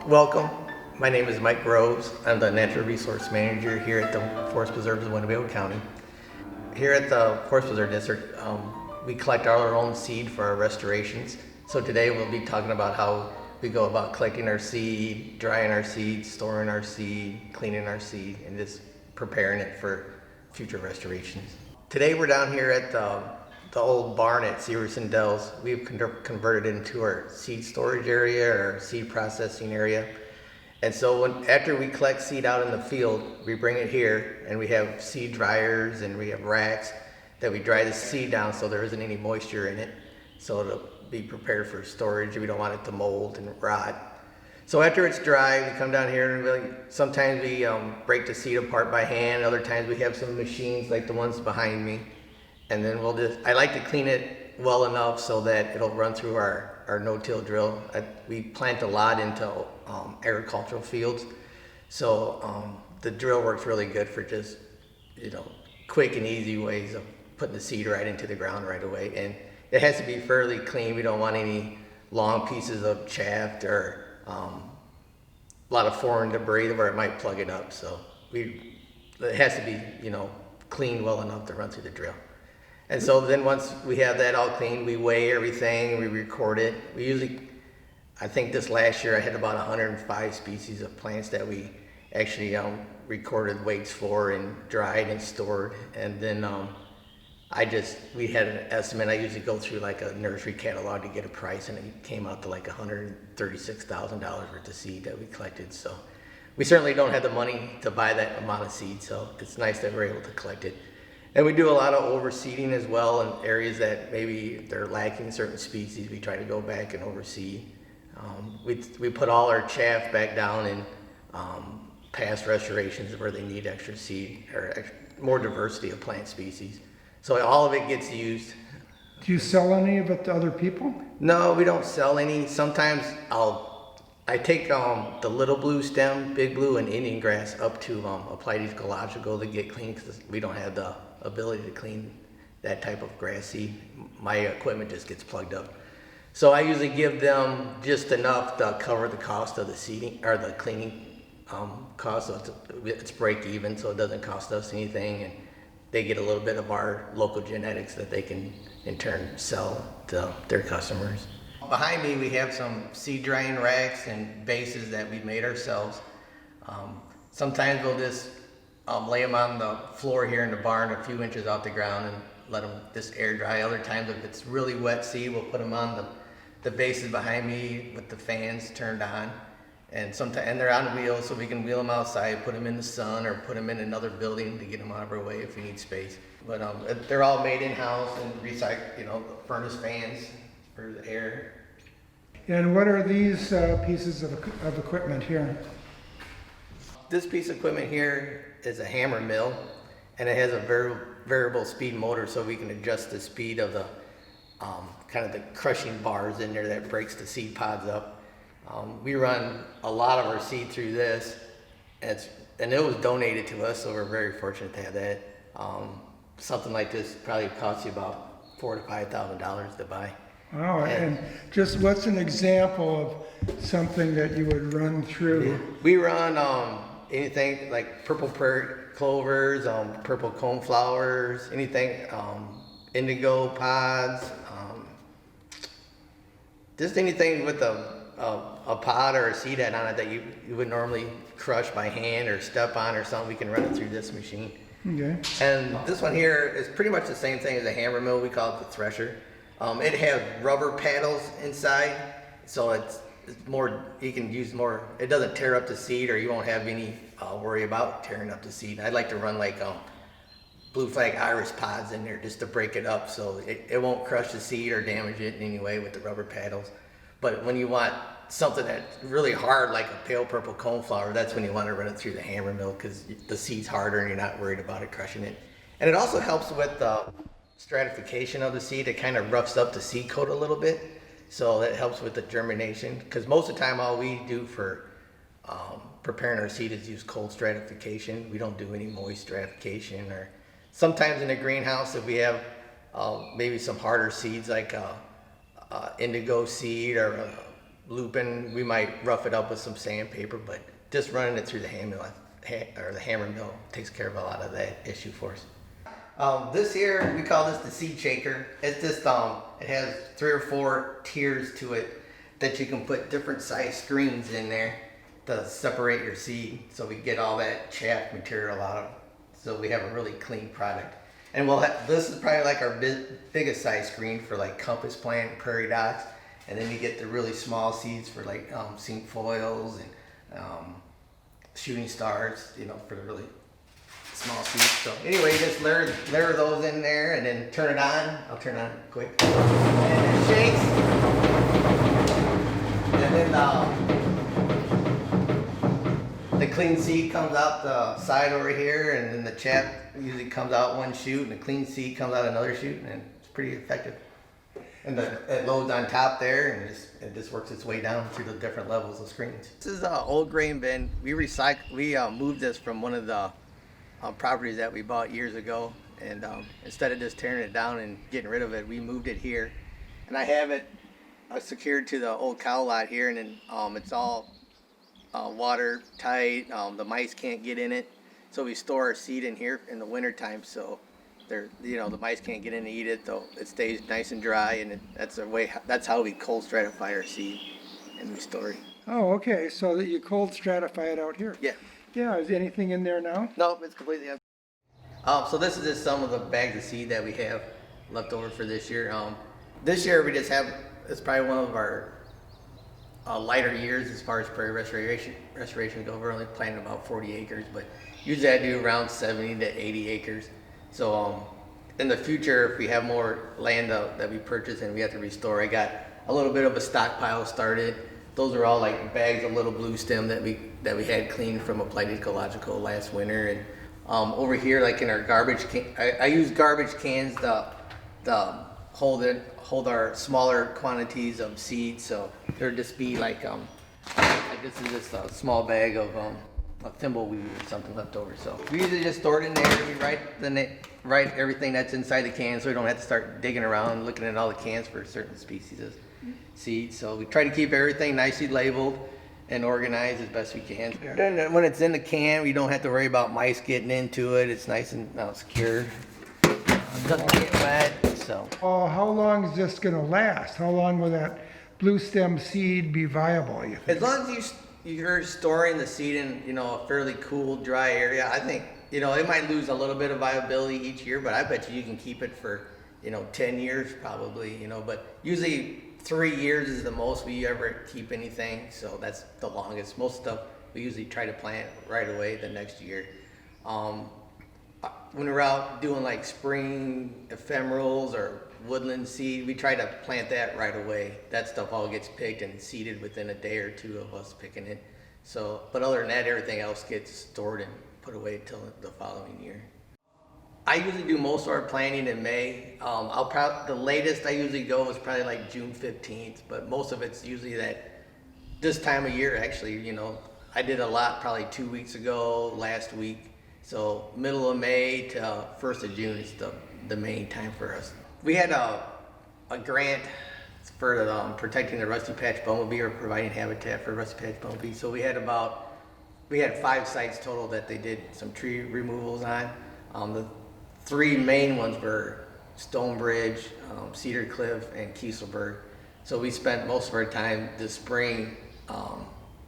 Welcome. My name is Mike Groves. I'm the Natural Resource Manager here at the Forest Preserves of Winnebago County. Here at the Forest Preserve District, we collect all our own seed for our restorations. So today we'll be talking about how we go about collecting our seed, drying our seed, storing our seed, cleaning our seed, and just preparing it for future restorations. Today we're down here at the old barn at Severson Dells. We've converted it into our seed storage area or seed processing area. And so after we collect seed out in the field, we bring it here and we have seed dryers and we have racks that we dry the seed down so there isn't any moisture in it. So it'll be prepared for storage. We don't want it to mold and rot. So after it's dry, we come down here and sometimes we break the seed apart by hand. Other times we have some machines like the ones behind me. And then I like to clean it well enough so that it'll run through our no-till drill. We plant a lot into agricultural fields. So the drill works really good for just, quick and easy ways of putting the seed right into the ground right away. And it has to be fairly clean. We don't want any long pieces of chaff or a lot of foreign debris where it might plug it up. So it has to be, cleaned well enough to run through the drill. And so then once we have that all clean, we weigh everything, we record it. I think this last year I had about 105 species of plants that we actually recorded weights for and dried and stored. And then we had an estimate. I usually go through like a nursery catalog to get a price, and it came out to like $136,000 worth of seed that we collected. So we certainly don't have the money to buy that amount of seed, so it's nice that we're able to collect it. And we do a lot of overseeding as well in areas that maybe they're lacking certain species. We try to go back and overseed. We put all our chaff back down in past restorations where they need extra seed or more diversity of plant species. So all of it gets used. Do you sell any of it to other people? No, we don't sell any. Sometimes I take the little blue stem, big blue, and Indian grass up to Applied Ecological to get clean because we don't have the ability to clean that type of grass seed. My equipment just gets plugged up. So I usually give them just enough to cover the cost of the seeding or the cleaning cost. So it's break even, so it doesn't cost us anything, and they get a little bit of our local genetics that they can in turn sell to their customers. Behind me we have some seed drying racks and bases that we've made ourselves. Sometimes we'll just lay them on the floor here in the barn a few inches off the ground and let them just air dry. Other times if it's really wet seed, we'll put them on the bases behind me with the fans turned on. And they're on wheels, so we can wheel them outside, put them in the sun, or put them in another building to get them out of our way if we need space. But they're all made in-house and recycled, furnace fans for the air. And what are these pieces of equipment here? This piece of equipment here is a hammer mill, and it has a variable speed motor, so we can adjust the speed of the kind of the crushing bars in there that breaks the seed pods up. We run a lot of our seed through this, and it was donated to us, so we're very fortunate to have that. Something like this probably costs you about $4,000 to $5,000 to buy. Wow, and just what's an example of something that you would run through? We run anything like purple prairie clovers, purple coneflowers, anything, indigo pods, just anything with a pod or a seed head on it that you would normally crush by hand or step on or something. We can run it through this machine. Okay. And this one here is pretty much the same thing as a hammer mill. We call it the thresher. It has rubber paddles inside, so it's more, you can use more, it doesn't tear up the seed, or you won't have any worry about tearing up the seed. I'd like to run like blue flag iris pods in there just to break it up so it won't crush the seed or damage it in any way with the rubber paddles. But when you want something that's really hard like a pale purple coneflower, that's when you want to run it through the hammer mill because the seed's harder and you're not worried about it crushing it. And it also helps with stratification of the seed. It kind of roughs up the seed coat a little bit, so that helps with the germination, because most of the time all we do for preparing our seed is use cold stratification. We don't do any moist stratification. Or sometimes in the greenhouse, if we have maybe some harder seeds like indigo seed or looping. We might rough it up with some sandpaper, but just running it through the the hammer mill takes care of a lot of that issue for us. This here, we call this the seed shaker. It's just, it has 3 or 4 tiers to it that you can put different size screens in there to separate your seed, so we get all that chaff material out of it. So we have a really clean product. And this is probably like our biggest size screen for like compass plant, prairie dots. And then you get the really small seeds for like cinquefoils and shooting stars, you know, for the really small seeds. So anyway, you just layer those in there and then turn it on. I'll turn it on quick. And it shakes. And then the clean seed comes out the side over here, and then the chaff usually comes out one shoot, and the clean seed comes out another shoot, and it's pretty effective. And it loads on top there, and it just works its way down through the different levels of screens. This is an old grain bin. We moved this from one of the properties that we bought years ago, and instead of just tearing it down and getting rid of it, we moved it here. And I have it secured to the old cow lot here, and then it's all watertight. The mice can't get in it, so we store our seed in here in the wintertime, so the mice can't get in and eat it, though it stays nice and dry, and that's how we cold stratify our seed, and we store it. Oh, okay, so that you cold stratify it out here. Yeah. Yeah, is anything in there now? Nope, it's completely empty. So this is just some of the bags of seed that we have left over for this year. This year we just have, it's probably one of our lighter years as far as prairie restoration go. We're only planting about 40 acres, but usually I do around 70 to 80 acres. So in the future, if we have more land that we purchase and we have to restore, I got a little bit of a stockpile started. Those are all like bags of little blue stem that we had cleaned from Applied Ecological last winter. And over here, like in our garbage can, I use garbage cans to hold our smaller quantities of seeds. So there'd just be like this is just a small bag of a thimbleweed or something left over. So we usually just store it in there. We write everything that's inside the can, so we don't have to start digging around looking at all the cans for certain species of seeds. So we try to keep everything nicely labeled and organized as best we can. Yeah. Then when it's in the can, we don't have to worry about mice getting into it. It's nice and secure. It doesn't get wet. So. Oh, how long is this going to last? How long will that blue stem seed be viable, you think? As long as you're storing the seed in a fairly cool, dry area, I think it might lose a little bit of viability each year, but I bet you can keep it for 10 years probably. But usually 3 years is the most we ever keep anything, so that's the longest. Most stuff we usually try to plant right away the next year. When we're out doing like spring ephemerals or woodland seed, we try to plant that right away. That stuff all gets picked and seeded within a day or two of us picking it. So, but other than that, everything else gets stored and put away till the following year. I usually do most of our planting in May. The latest I usually go is probably like June 15th, but most of it's usually this time of year actually. I did a lot probably 2 weeks ago, last week. So middle of May to 1st of June is the main time for us. We had a grant for protecting the rusty patch bumblebee, or providing habitat for rusty patch bumblebee. So we had 5 sites total that they did some tree removals on. The 3 main ones were Stonebridge, Cedar Cliff, and Kieselberg. So we spent most of our time this spring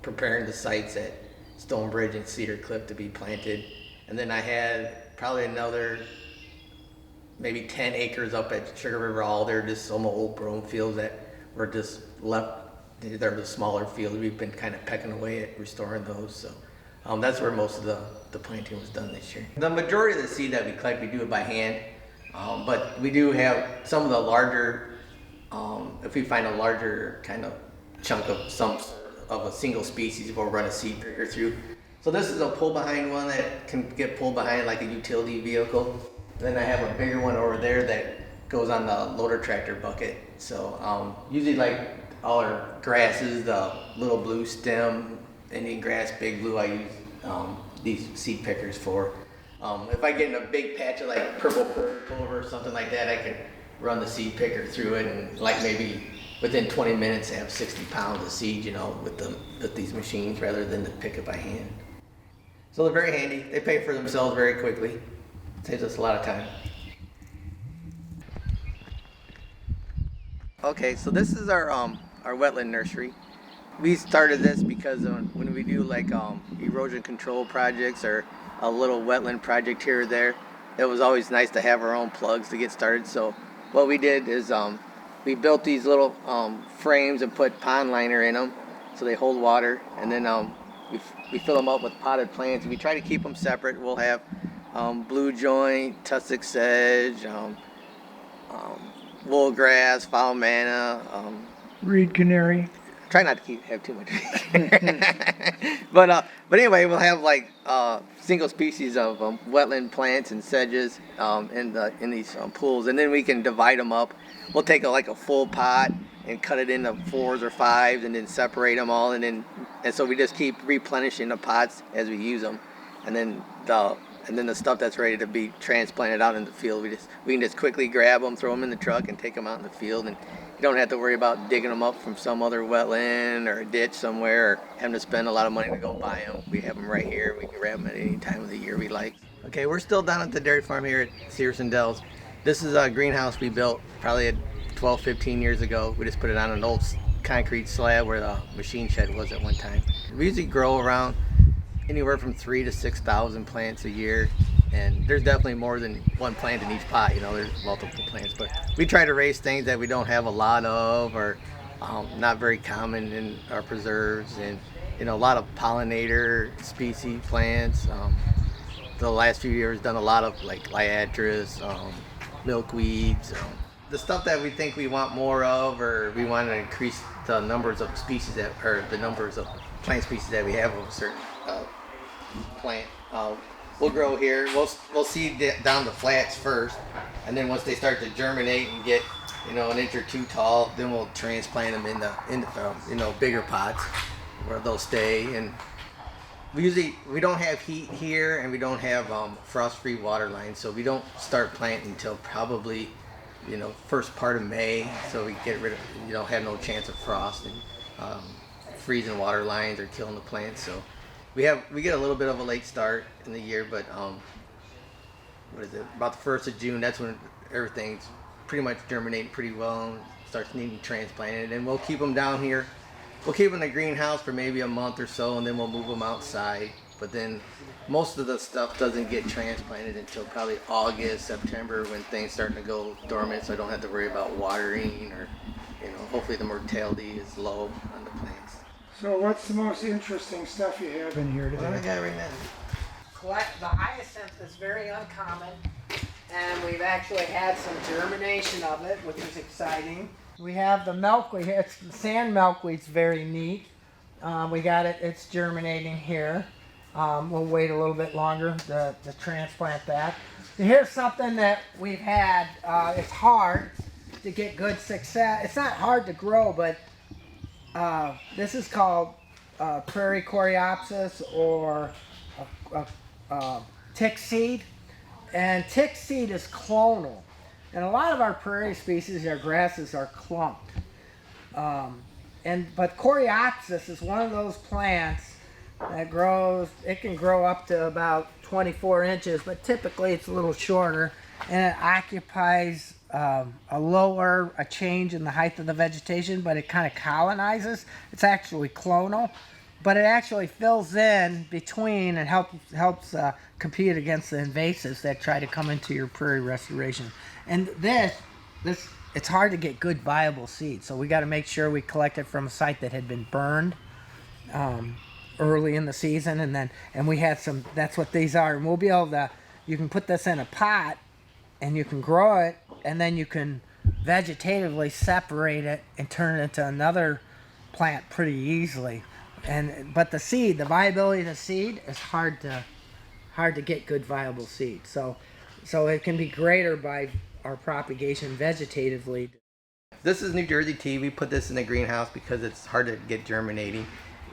preparing the sites at Stonebridge and Cedar Cliff to be planted. And then I had probably another maybe 10 acres up at Sugar River All. They're just some old brome fields that were just left. They're the smaller fields. We've been kind of pecking away at restoring those. So that's where most of the planting was done this year. The majority of the seed that we collect, we do it by hand. But we do have some of the larger, if we find a larger kind of chunk of a single species, we'll run a seed picker through. So this is a pull behind one that can get pulled behind like a utility vehicle. Then I have a bigger one over there that goes on the loader tractor bucket. So usually like all our grasses, the little blue stem, Indian grass, big blue, I use these seed pickers for. If I get in a big patch of like purple clover or something like that, I can run the seed picker through it and like maybe within 20 minutes have 60 pounds of seed, with these machines rather than to pick it by hand. So they're very handy. They pay for themselves very quickly. Saves us a lot of time. Okay, so this is our wetland nursery. We started this because when we do like erosion control projects or a little wetland project here or there, it was always nice to have our own plugs to get started. So what we did is we built these little frames and put pond liner in them so they hold water, and then we fill them up with potted plants. We try to keep them separate. We'll have blue joint, tussock sedge, wool grass, foul manna, Reed canary. try not to have too much. But anyway, we'll have like single species of wetland plants and sedges in these pools, and then we can divide them up. We'll take like a full pot and cut it into 4s or 5s, and then separate them all, and so we just keep replenishing the pots as we use them, and then the stuff that's ready to be transplanted out in the field, we can just quickly grab them, throw them in the truck, and take them out in the field, and you don't have to worry about digging them up from some other wetland or a ditch somewhere, or having to spend a lot of money to go buy them. We have them right here. We can grab them at any time of the year we like. Okay, we're still down at the dairy farm here at Searson Dells. This is a greenhouse we built probably 12, 15 years ago. We just put it on an old concrete slab where the machine shed was at one time. We usually grow around anywhere from 3,000 to 6,000 plants a year, and there's definitely more than one plant in each pot. There's multiple plants, but we try to raise things that we don't have a lot of, or not very common in our preserves, and a lot of pollinator species plants. The last few years done a lot of like liatris, milkweeds, the stuff that we think we want more of, or we want to increase the numbers of species the numbers of plant species that we have of a certain plant. We'll grow here. We'll seed down the flats first, and then once they start to germinate and get an inch or two tall, then we'll transplant them into bigger pots where they'll stay. And we don't have heat here, and we don't have frost-free water lines, so we don't start planting until probably first part of May, so we get rid of have no chance of frost and freezing water lines or killing the plants. So we get a little bit of a late start in the year, but about the 1st of June, that's when everything's pretty much germinating pretty well and starts needing transplanted. And we'll keep them down here. We'll keep them in the greenhouse for maybe a month or so, and then we'll move them outside. But then most of the stuff doesn't get transplanted until probably August, September, when things start to go dormant, so I don't have to worry about watering, or hopefully the mortality is low on the plants. So what's the most interesting stuff you have in here What do I today? got right now? The hyacinth is very uncommon, and we've actually had some germination of it, which is exciting. We have the milkweed. It's the sand milkweed's very neat. We got it. It's germinating here. We'll wait a little bit longer to transplant that. Here's something that we've had. It's hard to get good success. It's not hard to grow, but this is called prairie coreopsis, or tick seed. And tick seed is clonal. And a lot of our prairie species, our grasses, are clumped. But coreopsis is one of those plants that grows. It can grow up to about 24 inches, but typically it's a little shorter, and it occupies a change in the height of the vegetation, but it kind of colonizes. It's actually clonal, but it actually fills in between and helps compete against the invasives that try to come into your prairie restoration. And this it's hard to get good viable seed, so we got to make sure we collect it from a site that had been burned early in the season, and we had some. That's what these are, and we'll be able to. You can put this in a pot, and you can grow it, and then you can vegetatively separate it and turn it into another plant pretty easily. But the seed, the viability of the seed is hard to get good viable seed. So it can be greater by our propagation vegetatively. This is New Jersey tea. We put this in the greenhouse because it's hard to get germinating.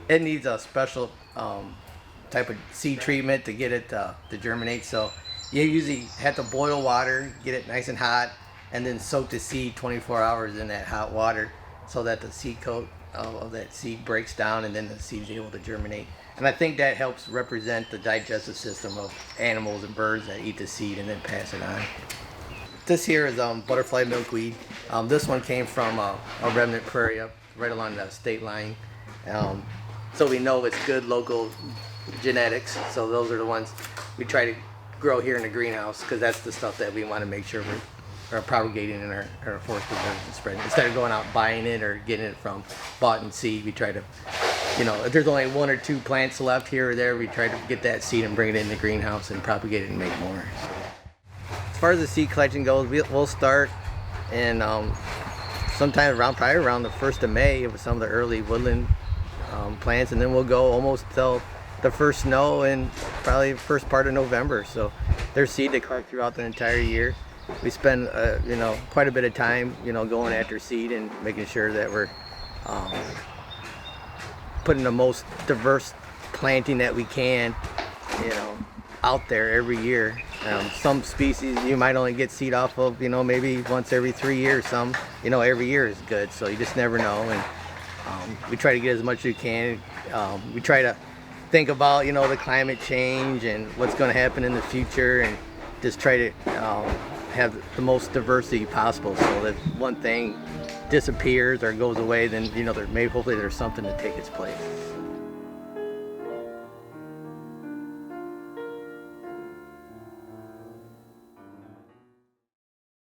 It needs a special type of seed treatment to get it to germinate. So you usually have to boil water, get it nice and hot, and then soak the seed 24 hours in that hot water. so that the seed coat of that seed breaks down and then the seed is able to germinate. And I think that helps represent the digestive system of animals and birds that eat the seed and then pass it on. This here is butterfly milkweed. This one came from a remnant prairie up right along the state line. So we know it's good local genetics. So those are the ones we try to grow here in the greenhouse because that's the stuff that we want to make sure we're propagating in our forest preserves and spreading. Instead of going out buying it or getting it from bought in seed, we try to, if there's only 1 or 2 plants left here or there, we try to get that seed and bring it in the greenhouse and propagate it and make more. As far as the seed collection goes, we'll start in sometime probably around the 1st of May with some of the early woodland plants, and then we'll go almost till the first snow in probably the first part of November. So there's seed to collect throughout the entire year. We spend quite a bit of time going after seed and making sure that we're putting the most diverse planting that we can out there every year. Some species you might only get seed off of maybe once every 3 years. Some every year is good, so you just never know. And we try to get as much as we can. We try to think about the climate change and what's going to happen in the future, and just try to have the most diversity possible, so that one thing disappears or goes away, then hopefully there's something to take its place.